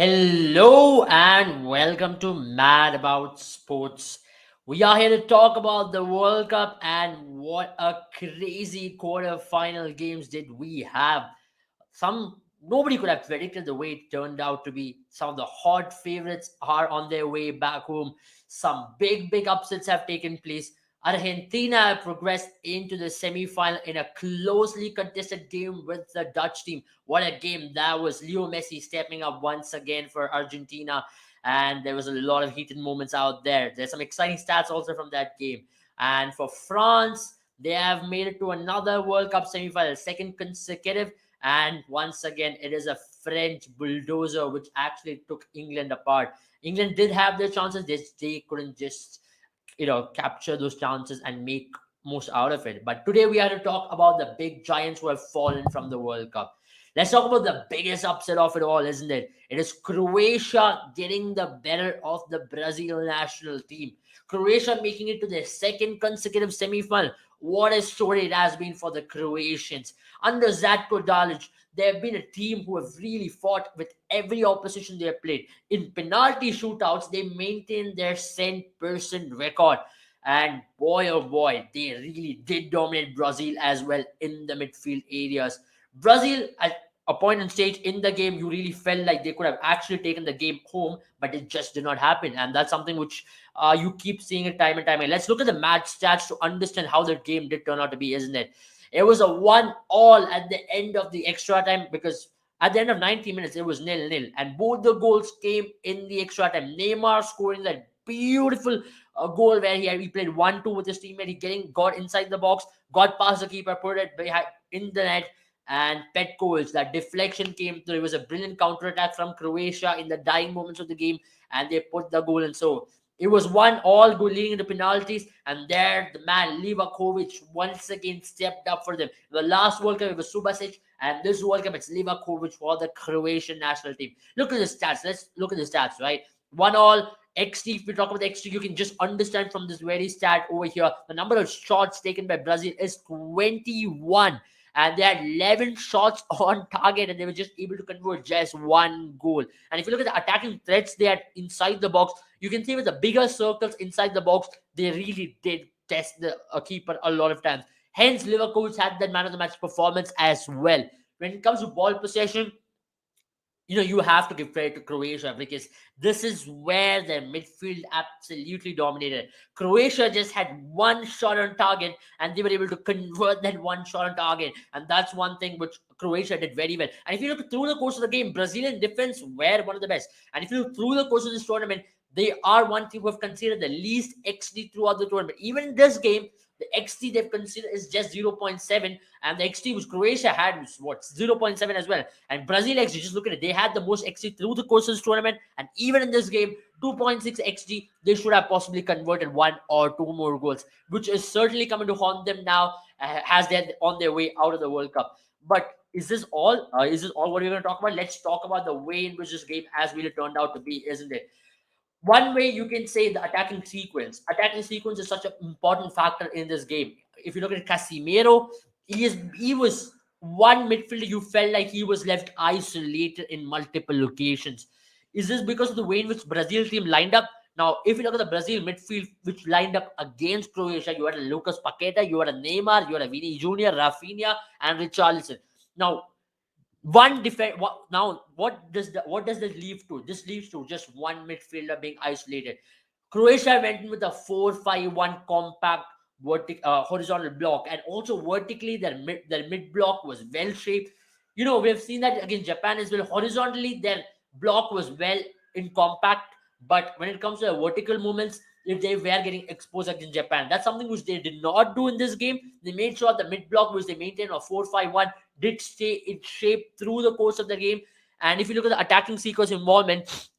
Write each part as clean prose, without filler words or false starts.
Hello and welcome to Mad About Sports. We are here to talk about the World Cup and what a crazy quarter-final games did we have. Some Nobody could have predicted the way it turned out to be. Some of the hot favorites are on their way back home. Some big upsets have taken place. Argentina have progressed into the semi-final in a closely contested game with the Dutch team. What a game that was. Leo Messi stepping up once again for Argentina, and there was a lot of heated moments out there. There's some exciting stats also from that game. And for France, they have made it to another World Cup semi-final, second consecutive, and once again, it is a French bulldozer which actually took England apart. England did have their chances, they couldn't just capture those chances and make most out of it. But today we are to talk about the big giants who have fallen from the World Cup. Let's talk about the biggest upset of it all, isn't it? It is Croatia getting the better of the Brazil national team. Croatia making it to their second consecutive semi-final. What a story it has been for the Croatians. Under Zatko Dalic, they have been a team who have really fought with every opposition they have played. In penalty shootouts, they maintained their cent-person record. And boy, oh boy, they really did dominate Brazil as well in the midfield areas. Brazil, at a point in stage in the game, you really felt like they could have actually taken the game home, but it just did not happen. And that's something which you keep seeing it time and time again. Let's look at the match stats to understand how the game did turn out to be, isn't it? It was a 1-all at the end of the extra time because at the end of 90 minutes, it was 0-0. And both the goals came in the extra time. Neymar scoring that beautiful goal where he played 1-2 with his teammate. Got inside the box, got past the keeper, put it behind in the net. And Pet Coles, that deflection came through. It was a brilliant counter attack from Croatia in the dying moments of the game, and they put the goal in. So it was 1-all goal leading into penalties, and there the man Livakovic once again stepped up for them. The last World Cup it was Subasic, and this World Cup it's Livakovic for the Croatian national team. Look at the stats. Let's look at the stats, right? 1-all. XT, if we talk about the XT, you can just understand from this very stat over here. The number of shots taken by Brazil is 21, and they had 11 shots on target, and they were just able to convert just one goal. And if you look at the attacking threats they had inside the box, you can see with the bigger circles inside the box, they really did test the keeper a lot of times. Hence, Liverpool had that man of the match performance as well. When it comes to ball possession, you have to give credit to Croatia because this is where their midfield absolutely dominated. Croatia just had one shot on target and they were able to convert that one shot on target. And that's one thing which Croatia did very well. And if you look through the course of the game, Brazilian defense were one of the best. And if you look through the course of this tournament, they are one team who have considered the least XD throughout the tournament. Even in this game, the XT they've considered is just 0.7, and the XT which Croatia had was what 0.7 as well. And Brazil XG, just look at it, they had the most XG through the course of this tournament, and even in this game, 2.6 XG, they should have possibly converted one or two more goals, which is certainly coming to haunt them now as they're on their way out of the World Cup. But is this all? Is this all what we're going to talk about? Let's talk about the way in which this game has really turned out to be, isn't it? One way you can say the attacking sequence. Attacking sequence is such an important factor in this game. If you look at Casemiro, he was one midfielder you felt like he was left isolated in multiple locations. Is this because of the way in which Brazil team lined up? Now, if you look at the Brazil midfield which lined up against Croatia, you had a Lucas Paqueta, you had a Neymar, you had a Vini Jr., Rafinha, and Richarlison. Now, one defense. What does this leave to? This leaves to just one midfielder being isolated. Croatia went in with a 4-5-1 compact horizontal block, and also vertically their mid block was well shaped. We have seen that against Japan as well. Horizontally, their block was well in compact, but when it comes to the vertical movements, if they were getting exposed against Japan, that's something which they did not do in this game. They made sure the mid block, which they maintained a 4-5-1, did stay in shape through the course of the game. And if you look at the attacking sequence involvement,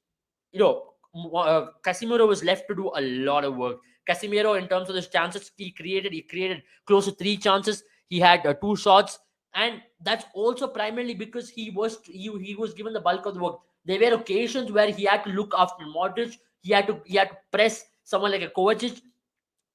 Casemiro was left to do a lot of work. Casemiro, in terms of the chances he created close to three chances. He had two shots, and that's also primarily because he was given the bulk of the work. There were occasions where he had to look after Modric. He had to press someone like a Kovacic,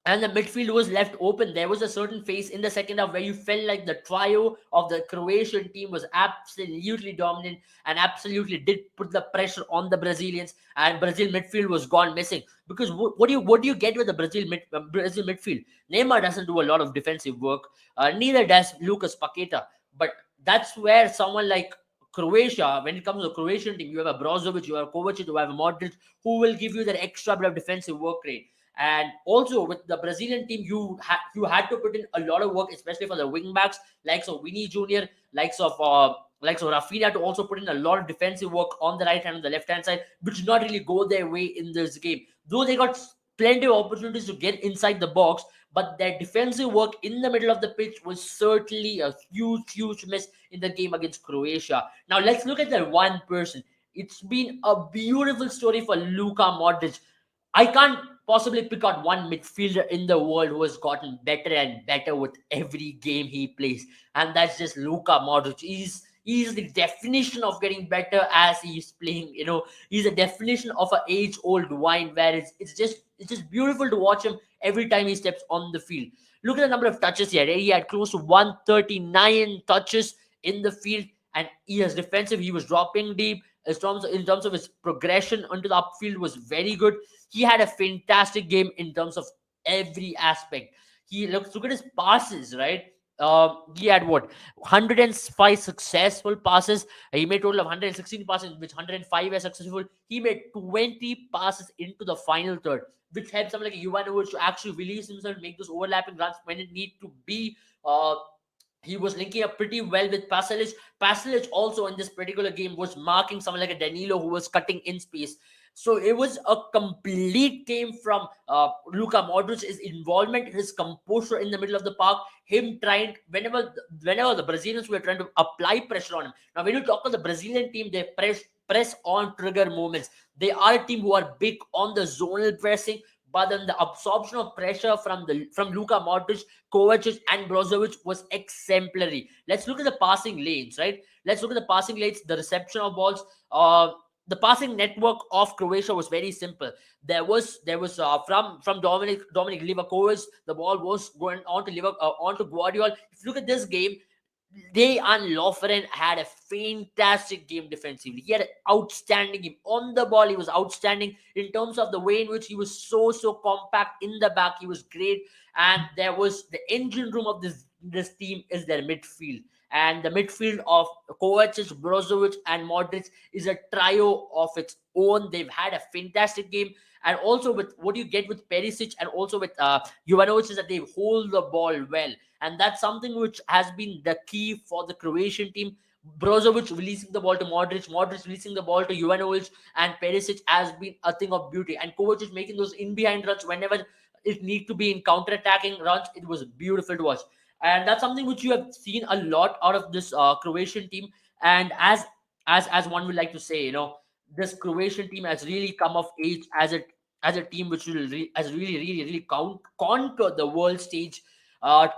and the midfield was left open. There was a certain phase in the second half where you felt like the trio of the Croatian team was absolutely dominant and absolutely did put the pressure on the Brazilians. And Brazil midfield was gone missing because what do you get with the Brazil midfield? Neymar doesn't do a lot of defensive work. Neither does Lucas Paqueta. But that's where someone like Croatia, when it comes to the Croatian team, you have a Brozovic, you have Kovacic, you have a Modric, who will give you that extra bit of defensive work rate. And also with the Brazilian team, you had to put in a lot of work, especially for the wing backs, likes of Vinny Jr., likes of Rafinha, to also put in a lot of defensive work on the right hand and the left hand side, which did not really go their way in this game. Though they got plenty of opportunities to get inside the box, but their defensive work in the middle of the pitch was certainly a huge miss in the game against Croatia. Now let's look at that one person. It's been a beautiful story for Luka Modric. I can't possibly pick out one midfielder in the world who has gotten better and better with every game he plays, and that's just Luka Modric. He's the definition of getting better as he's playing. He's a definition of an age-old wine, where it's just beautiful to watch him every time he steps on the field. Look at the number of touches he had. He had close to 139 touches in the field, and he was defensive. He was dropping deep. In terms of his progression onto the upfield was very good. He had a fantastic game in terms of every aspect. Look at his passes, right? He had what, 105 successful passes. He made total of 116 passes, which 105 were successful. He made 20 passes into the final third, which helped someone like Jovanovic to actually release himself, make those overlapping runs when it need to be. He was linking up pretty well with Pasalic. Pasalic also in this particular game was marking someone like a Danilo who was cutting in space. So it was a complete game from Luka Modric. His involvement, his composure in the middle of the park, him trying whenever the Brazilians were trying to apply pressure on him. Now, when you talk about the Brazilian team, they press on trigger moments. They are a team who are big on the zonal pressing, but then the absorption of pressure from Luka Modric, Kovacic, and Brozovic was exemplary. Let's look at the passing lanes, right? Let's look at the passing lanes, the reception of balls. The passing network of Croatia was very simple. There was from Dominic Livakovic, the ball was going on to Guardiola. If you look at this game, Dejan Lovren had a fantastic game defensively. He had an outstanding game on the ball. He was outstanding in terms of the way in which he was so compact in the back. He was great, and there was the engine room of this team is their midfield, and the midfield of Kovacic, Brozovic, and Modric is a trio of its own. They've had a fantastic game, and also with what you get with Perisic and also with Jovanovic is that they hold the ball well, and that's something which has been the key for the Croatian team. Brozovic releasing the ball to Modric releasing the ball to Jovanovic, and Perisic has been a thing of beauty. And Kovacic making those in behind runs whenever it need to be in counter-attacking runs. It was beautiful to watch, and that's something which you have seen a lot out of this Croatian team. And as one would like to say, this Croatian team has really come of age as a team which has really conquer the world stage.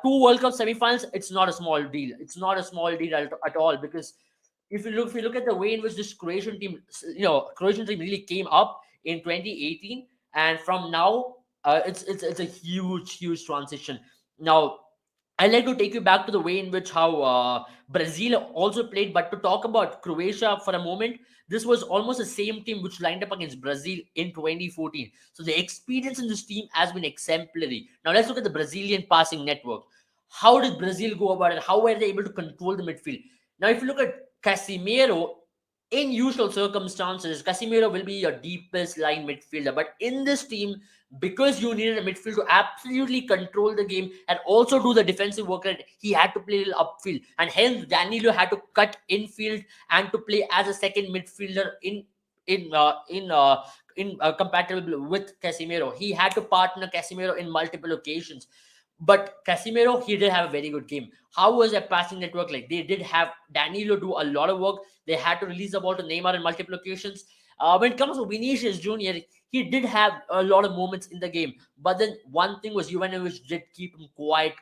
Two World Cup semifinals, it's not a small deal. It's not a small deal at all, because if you look at the way in which this Croatian team really came up in 2018, and from now, it's a huge transition. Now, I'd like to take you back to the way in which how Brazil also played, but to talk about Croatia for a moment, this was almost the same team which lined up against Brazil in 2014. So the experience in this team has been exemplary. Now let's look at the Brazilian passing network. How did Brazil go about it? How were they able to control the midfield? Now, if you look at Casemiro, in usual circumstances, Casemiro will be your deepest line midfielder. But in this team, because you needed a midfield to absolutely control the game and also do the defensive work, right, he had to play a little upfield. And hence, Danilo had to cut infield and to play as a second midfielder in compatible with Casemiro. He had to partner Casemiro in multiple occasions. But Casemiro, he did have a very good game. How was their passing network like? They did have Danilo do a lot of work. They had to release the ball to Neymar in multiple occasions. When it comes to Vinicius Jr., he did have a lot of moments in the game. But then one thing was Jovanovic did keep him quiet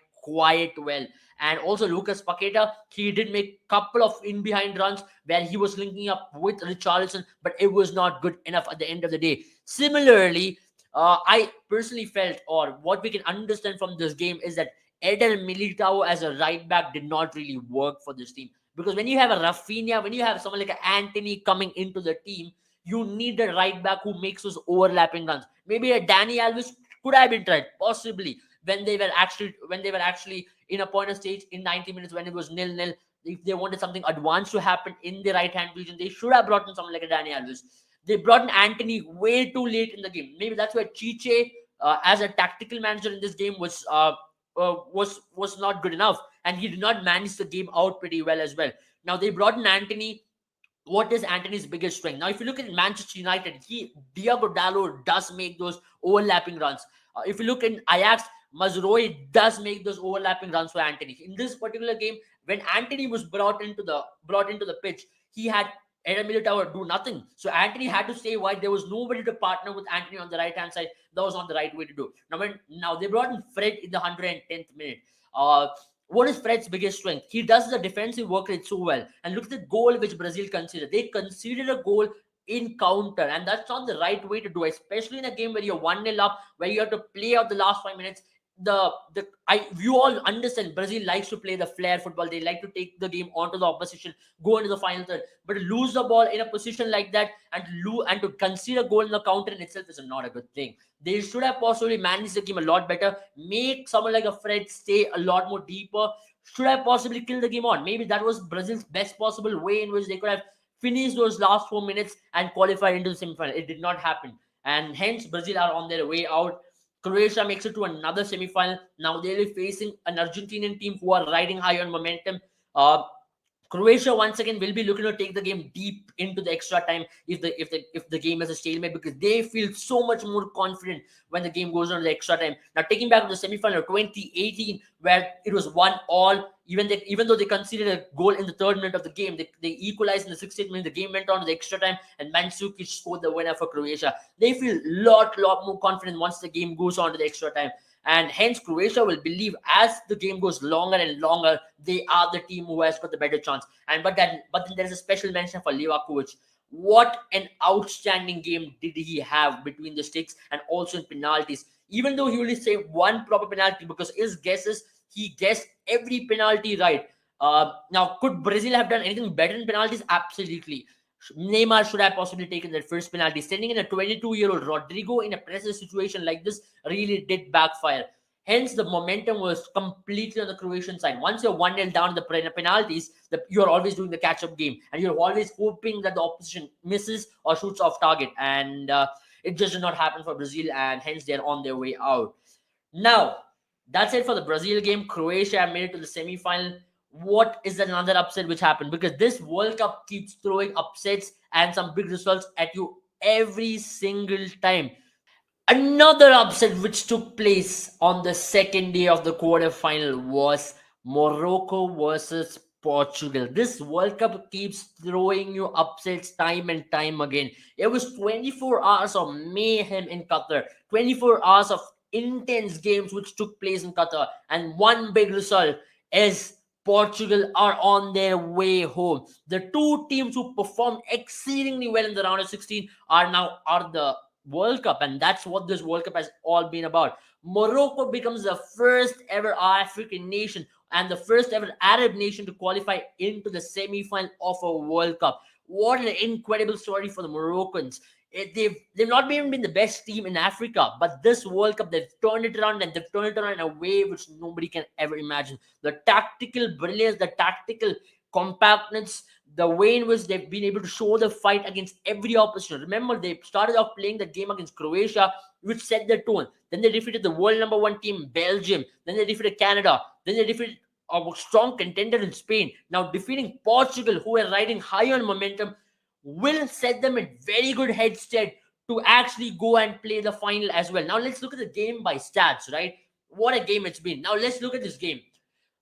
well. And also Lucas Paqueta, he did make a couple of in behind runs where he was linking up with Richarlison, but it was not good enough at the end of the day. Similarly, I personally felt, or what we can understand from this game, is that Eder Militao as a right back did not really work for this team. Because when you have a Rafinha, when you have someone like an Anthony coming into the team, you need a right back who makes those overlapping runs. Maybe a Danny Alves could have been tried, possibly, when they were actually in a point of stage in 90 minutes when it was nil-nil. If they wanted something advanced to happen in the right hand region, they should have brought in someone like a Danny Alves. They brought in Anthony way too late in the game. Maybe that's why Chiche, as a tactical manager in this game, was not good enough, and he did not manage the game out pretty well as well. Now they brought in Anthony. What is Anthony's biggest strength? Now, if you look at Manchester United, Diogo Dalot does make those overlapping runs. If you look in Ajax, Mazraoui does make those overlapping runs for Anthony. In this particular game, when Anthony was brought into the pitch, he had Eder Militao do nothing. So Anthony had to stay wide. There was nobody to partner with Anthony on the right hand side. That was not the right way to do. Now they brought in Fred in the 110th minute. Uh, what is Fred's biggest strength? He does the defensive work rate so well. And look at the goal which Brazil considered. They conceded a goal in counter, and that's not the right way to do it, especially in a game where you're 1-0 up, where you have to play out the last 5 minutes. You all understand Brazil likes to play the flair football. They like to take the game onto the opposition, go into the final third. But to lose the ball in a position like that and to concede a goal in the counter in itself is not a good thing. They should have possibly managed the game a lot better, make someone like a Fred stay a lot more deeper, should have possibly killed the game on. Maybe that was Brazil's best possible way in which they could have finished those last 4 minutes and qualified into the semi-final. It did not happen. And hence, Brazil are on their way out. Croatia makes it to another semi-final. Now they'll be facing an Argentinian team who are riding high on momentum. Uh, Croatia once again will be looking to take the game deep into the extra time if the game is a stalemate, because they feel so much more confident when the game goes on to the extra time. Now taking back to the semi-final of 2018, where it was 1-1, even though they conceded a goal in the third minute of the game, they equalized in the 60th minute. The game went on to the extra time, and Mandzukic scored the winner for Croatia. They feel lot more confident once the game goes on to the extra time. And hence Croatia will believe as the game goes longer and longer, they are the team who has got the better chance. But then there's a special mention for Livakovic. What an outstanding game did he have between the sticks and also in penalties. Even though he only saved one proper penalty, because his guesses, he guessed every penalty right. Now, could Brazil have done anything better in penalties? Absolutely. Neymar should have possibly taken that first penalty. Sending in a 22-year-old Rodrigo in a pressure situation like this really did backfire. Hence, the momentum was completely on the Croatian side. Once you're 1-0 down in the penalties, you're always doing the catch-up game. And you're always hoping that the opposition misses or shoots off target. And it just did not happen for Brazil. And hence, they're on their way out. Now, that's it for the Brazil game. Croatia made it to the semi-final. What is another upset which happened? Because this World Cup keeps throwing upsets and some big results at you every single time. Another upset which took place on the second day of the quarterfinal was Morocco versus Portugal. This World Cup keeps throwing you upsets time and time again. It was 24 hours of mayhem in Qatar, 24 hours of intense games which took place in Qatar, and one big result is Portugal are on their way home. The two teams who performed exceedingly well in the round of 16 are the World Cup, and that's what this World Cup has all been about. Morocco becomes the first ever African nation and the first ever Arab nation to qualify into the semi-final of a World Cup. What an incredible story for the Moroccans. They've not even been the best team in Africa, but this World Cup they've turned it around, and they've turned it around in a way which nobody can ever imagine. The tactical brilliance, the tactical compactness, the way in which they've been able to show the fight against every opposition. Remember, they started off playing the game against Croatia, which set the tone. Then they defeated the world number one team, Belgium. Then they defeated Canada. Then they defeated a strong contender in Spain. Now defeating Portugal, who are riding high on momentum, will set them in very good headstead to actually go and play the final as well. Now let's look at the game by stats, right? What a game it's been. Now let's look at this game.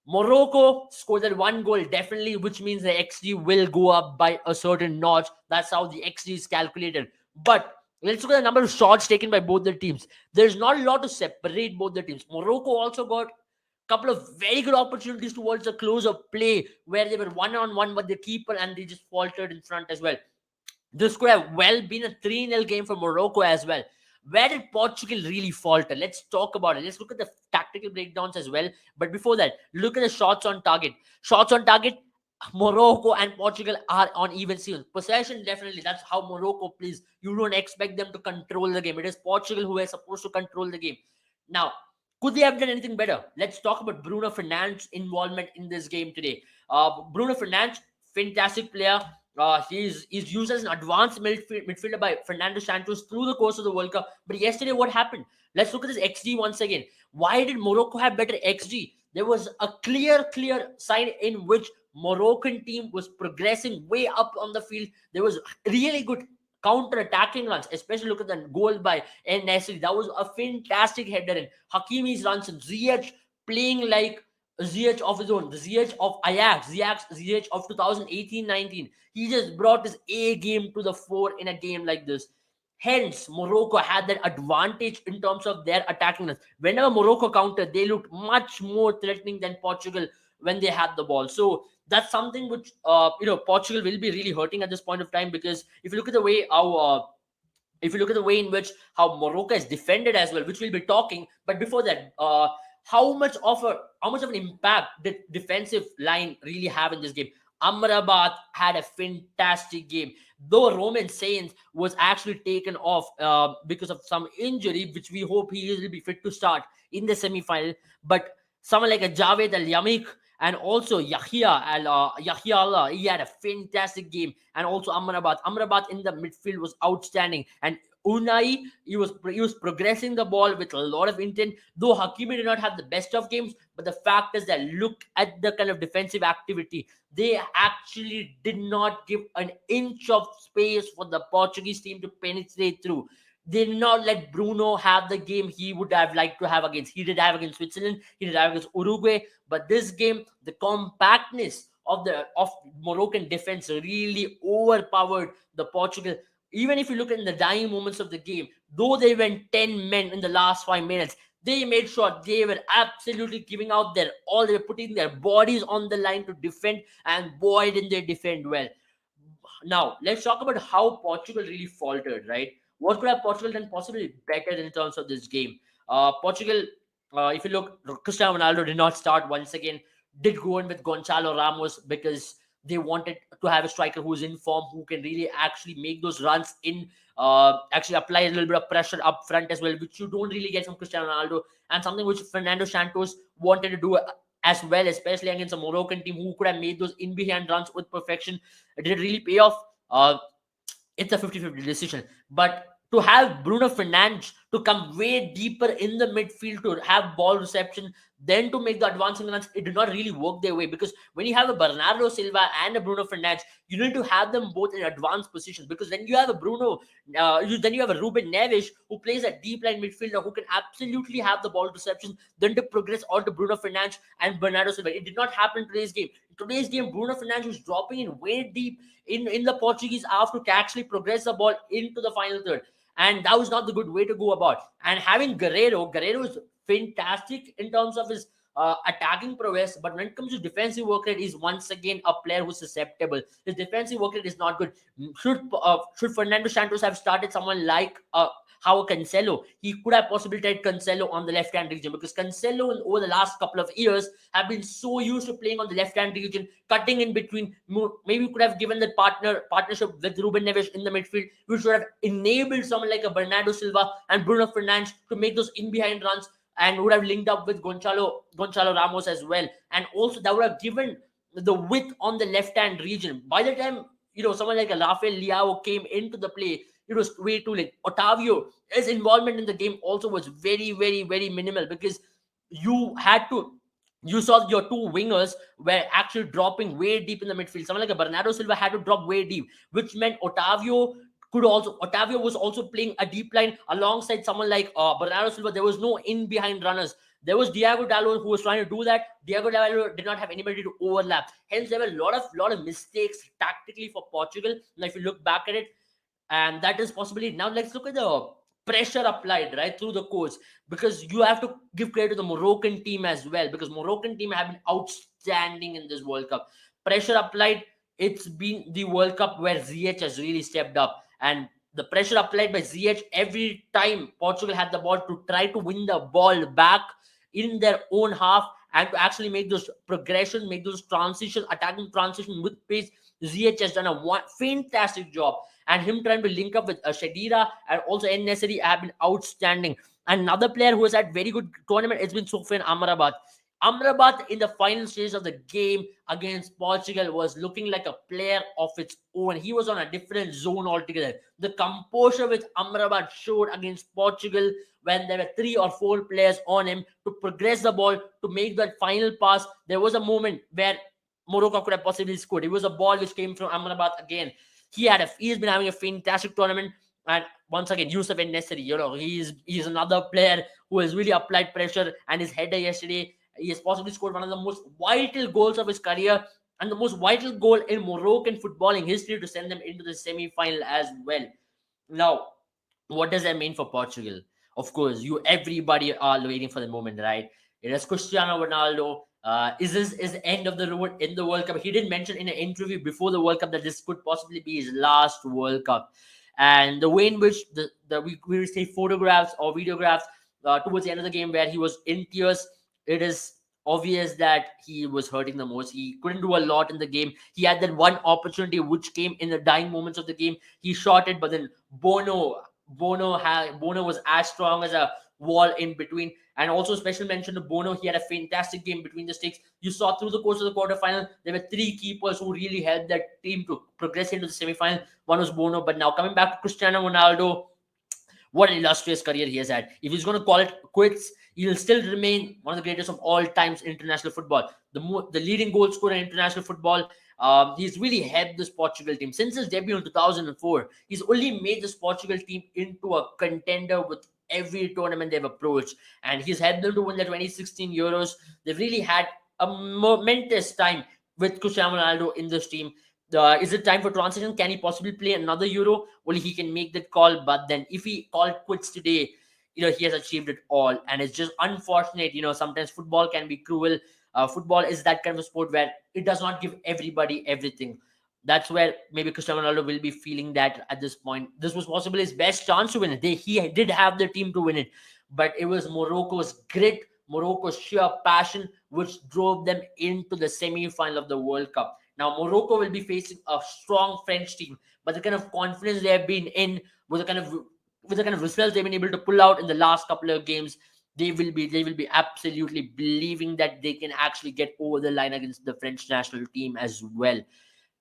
Morocco scored that one goal, definitely, which means the XG will go up by a certain notch. That's how the XG is calculated. But let's look at the number of shots taken by both the teams. There's not a lot to separate both the teams. Morocco also got a couple of very good opportunities towards the close of play where they were one-on-one with the keeper and they just faltered in front as well. This could have well been a 3-0 game for Morocco as well. Where did Portugal really falter? Let's talk about it. Let's look at the tactical breakdowns as well. But before that, look at the shots on target. Shots on target, Morocco and Portugal are on even seals. Possession, definitely, that's how Morocco plays. You don't expect them to control the game. It is Portugal who is supposed to control the game. Now, could they have done anything better? Let's talk about Bruno Fernandes' involvement in this game today. Bruno Fernandes, fantastic player. He's used as an advanced midfielder by Fernando Santos through the course of the World Cup. But yesterday, what happened? Let's look at this XG once again. Why did Morocco have better XG? There was a clear sign in which Moroccan team was progressing way up on the field. There was really good counter-attacking runs, especially look at the goal by En Nesri. That was a fantastic header in. Hakimi's runs and Ziyech playing like Ziyech of his own, the Ziyech of Ajax, Ziyech of 2018-19. He just brought his A game to the fore in a game like this. Hence, Morocco had that advantage in terms of their attacking runs. Whenever Morocco countered, they looked much more threatening than Portugal when they had the ball. So that's something which Portugal will be really hurting at this point of time, because if you look at the way if you look at the way in which how Morocco is defended as well, which we'll be talking. But before that, how much of an impact did defensive line really have in this game? Amrabat had a fantastic game, though Roman Sainz was actually taken off because of some injury, which we hope he will be fit to start in the semi-final. But someone like a Javed Al Yamik and also Yahya Allah, he had a fantastic game, and also Amrabat in the midfield was outstanding, and Unai, he was progressing the ball with a lot of intent. Though Hakimi did not have the best of games, but the fact is that look at the kind of defensive activity. They actually did not give an inch of space for the Portuguese team to penetrate through. They did not let Bruno have the game he would have liked to have against. He did have against Switzerland, he did have against Uruguay, but this game, the compactness of Moroccan defense really overpowered the Portugal. Even if you look in the dying moments of the game, though they went 10 men in the last 5 minutes, they made sure they were absolutely giving out their all. They were putting their bodies on the line to defend, and boy, did they defend well. Now, let's talk about how Portugal really faltered, right? What could have Portugal done possibly better in terms of this game? Portugal, if you look, Cristiano Ronaldo did not start once again, did go in with Gonzalo Ramos because they wanted to have a striker who's in form, who can really actually make those runs in, actually apply a little bit of pressure up front as well, which you don't really get from Cristiano Ronaldo, and something which Fernando Santos wanted to do as well, especially against a Moroccan team who could have made those in behind runs with perfection. It did really pay off. It's a 50-50 decision. But to have Bruno Fernandes to come way deeper in the midfield to have ball reception, then to make the advancing runs, it did not really work their way, because when you have a Bernardo Silva and a Bruno Fernandes, you need to have them both in advanced positions, because then you have a then you have a Ruben Neves who plays a deep line midfielder who can absolutely have the ball reception, then to progress on to Bruno Fernandes and Bernardo Silva. It did not happen in today's game. In today's game, Bruno Fernandes was dropping in way deep in the Portuguese half to actually progress the ball into the final third. And that was not the good way to go about. And having Guerrero is fantastic in terms of his attacking prowess, but when it comes to defensive work rate, he's once again a player who's susceptible. His defensive work rate is not good. Should Fernando Santos have started someone like how Cancelo? He could have possibly tried Cancelo on the left hand region, because Cancelo over the last couple of years have been so used to playing on the left hand region, cutting in between. Maybe we could have given that partnership with Ruben Neves in the midfield, which would have enabled someone like a Bernardo Silva and Bruno Fernandes to make those in behind runs, and would have linked up with Gonzalo Ramos as well. And also that would have given the width on the left hand region. By the time someone like a Rafael Leao came into the play, it was way too late. Otavio, his involvement in the game also was very, very, very minimal, because you saw your two wingers were actually dropping way deep in the midfield. Someone like a Bernardo Silva had to drop way deep, which meant Otavio was also playing a deep line alongside someone like Bernardo Silva. There was no in behind runners. There was Diego Dallo who was trying to do that. Diego Dallo did not have anybody to overlap. Hence, there were a lot of mistakes tactically for Portugal. Now, if you look back at it, and that is possibly. Now let's look at the pressure applied right through the course, because you have to give credit to the Moroccan team as well, because Moroccan team have been outstanding in this World Cup. Pressure applied. It's been the World Cup where Ziyech has really stepped up, and the pressure applied by ZH every time Portugal had the ball to try to win the ball back in their own half and to actually make those progression, make those transition, attacking transition with pace. ZH has done a fantastic job, and him trying to link up with Shadira and also En Nesiri have been outstanding. Another player who has had very good tournament has been Sofyan Amrabat. Amrabat in the final stage of the game against Portugal was looking like a player of its own. He was on a different zone altogether. The composure which Amrabat showed against Portugal when there were 3 or 4 players on him to progress the ball, to make that final pass. There was a moment where Morocco could have possibly scored. It was a ball which came from Amrabat again. He's been having a fantastic tournament. And once again, Yusuf and Nesiri, he's another player who has really applied pressure, and his header yesterday, he has possibly scored one of the most vital goals of his career and the most vital goal in Moroccan footballing history to send them into the semi-final as well. Now, what does that mean for Portugal? Of course, everybody are waiting for the moment, right? It is Cristiano Ronaldo. Is this is the end of the road in the World Cup? He did mention in an interview before the World Cup that this could possibly be his last World Cup. And the way in which we received photographs or videographs towards the end of the game where he was in tears, it is obvious that he was hurting the most. He couldn't do a lot in the game. He had that one opportunity which came in the dying moments of the game. He shot it, but then Bono was as strong as a wall in between. And also special mention to Bono. He had a fantastic game between the sticks. You saw through the course of the quarterfinal, there were 3 keepers who really helped that team to progress into the semi-final. One was Bono, but now coming back to Cristiano Ronaldo, what an illustrious career he has had. If he's going to call it quits, he'll still remain one of the greatest of all times in international football. The leading goal scorer in international football. He's really helped this Portugal team since his debut in 2004. He's only made this Portugal team into a contender with every tournament they've approached, and he's helped them to win the 2016 Euros. They've really had a momentous time with Cristiano Ronaldo in this team. Is it time for transition? Can he possibly play another Euro? Only he can make that call. But then, if he called quits today, he has achieved it all, and it's just unfortunate. Sometimes football can be cruel. Football is that kind of sport where it does not give everybody everything. That's where maybe Cristiano Ronaldo will be feeling that at this point. This was possibly his best chance to win it. He did have the team to win it, but it was Morocco's grit, Morocco's sheer passion, which drove them into the semi-final of the World Cup. Now, Morocco will be facing a strong French team, but the kind of confidence they have been in, with the kind of results they've been able to pull out in the last couple of games, they will be absolutely believing that they can actually get over the line against the French national team as well.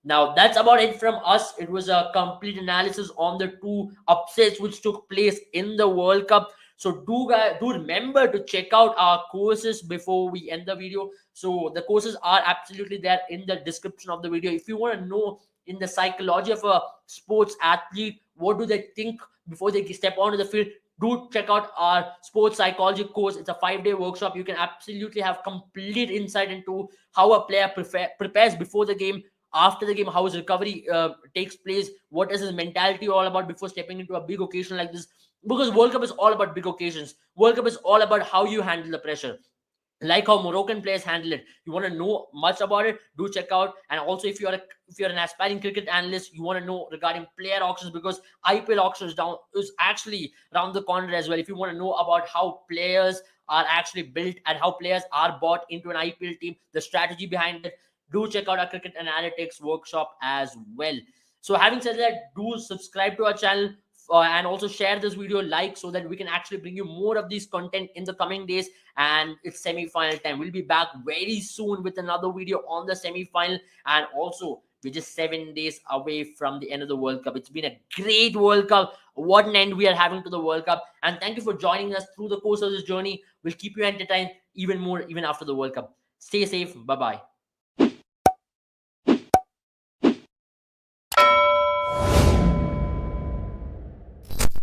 Now, that's about it from us. It was a complete analysis on the 2 upsets which took place in the World Cup. So do remember to check out our courses before we end the video. So the courses are absolutely there in the description of the video. If you want to know in the psychology of a sports athlete, what do they think before they step onto the field, do check out our sports psychology course. It's a 5-day workshop. You can absolutely have complete insight into how a player prepares before the game, after the game, how his recovery takes place, what is his mentality all about before stepping into a big occasion like this. Because World Cup is all about big occasions. World Cup is all about how you handle the pressure, like how Moroccan players handle it. You want to know much about it, do check out. And also, if you're an aspiring cricket analyst, you want to know regarding player auctions, because IPL auction is actually around the corner as well. If you want to know about how players are actually built and how players are bought into an IPL team, the strategy behind it, do check out our cricket analytics workshop as well. So having said that, do subscribe to our channel, and also share this video, like, so that we can actually bring you more of these content in the coming days. And it's semi-final time. We'll be back very soon with another video on the semi-final. And also, we're just 7 days away from the end of the World Cup. It's been a great World Cup. What an end we are having to the World Cup. And thank you for joining us through the course of this journey. We'll keep you entertained even more, even after the World Cup. Stay safe. Bye-bye.